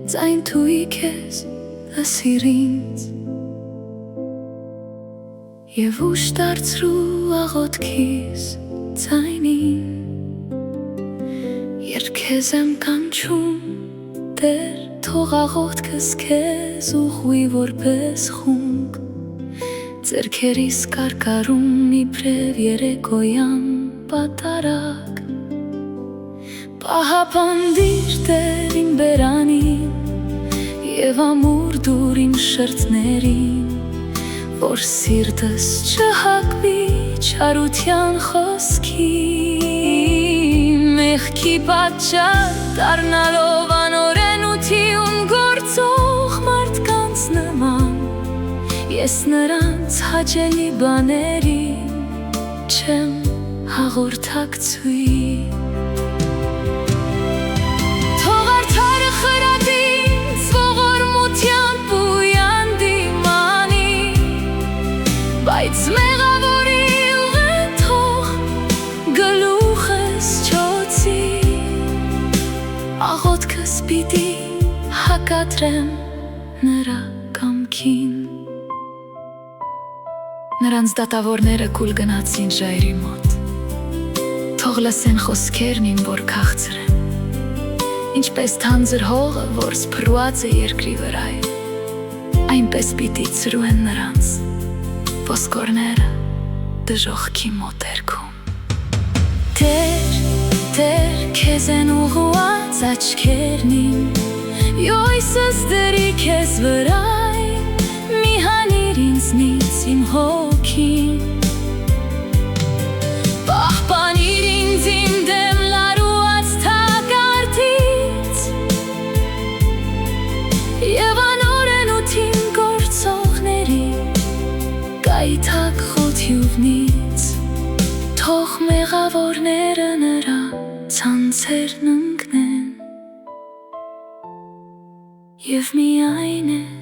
Ձայն թույի քեզ լսիր ինձ Եվ ուշ դարձրու աղոթքիս ձայնին Երբ քեզ եմ կանչում Տեր թող աղոթքս քեզ ուղղվի որպես խունկ Ձեռքերիս կարկառում իբրև երեկոյան պատարակ Պահապանդիր Տեր իմ բերանին Եվ ամուր դուր իմ շրթներին Որ սիրտս չհակվի չարության խոսքին Մեղքի պատճառ դառնալով անօրենություն գործող մարդկանց նման Ես նրանց հաճելի բաներին չեմ հաղորդակցվի Թող արդարը խրատի ինձ ողորմությամբ ու յանդիմանի Բայց մեղավորի ուղեն թող գլուխս չոցի Աղոթքս պիտի հակադրեմ նրա կամքին Նրանց դատավորները կուլ գնացին ժայռի մոտ Թող լսեն խոսքերն իմ որ քաղցր են Ինչպես թանձր հողը, որ սփռված է երկրի վրայ Այնպես պիտի ծրուեն նրանց ոսկորները դժոխքի մոտերքում Տեր, քեզ են ուղղված աչքերն իմ Յոյսս դրի քեզ վրայ Մի հանիր ինձնից իմ հոգին Պահպանիր ինձ իմ դեմ լարուած թակարդից Եվ անօրենություն գործողների Կայթակ խոթյուվնից Թող մեղավորները նրա ցանցերն ընկնեն Եվ միայն է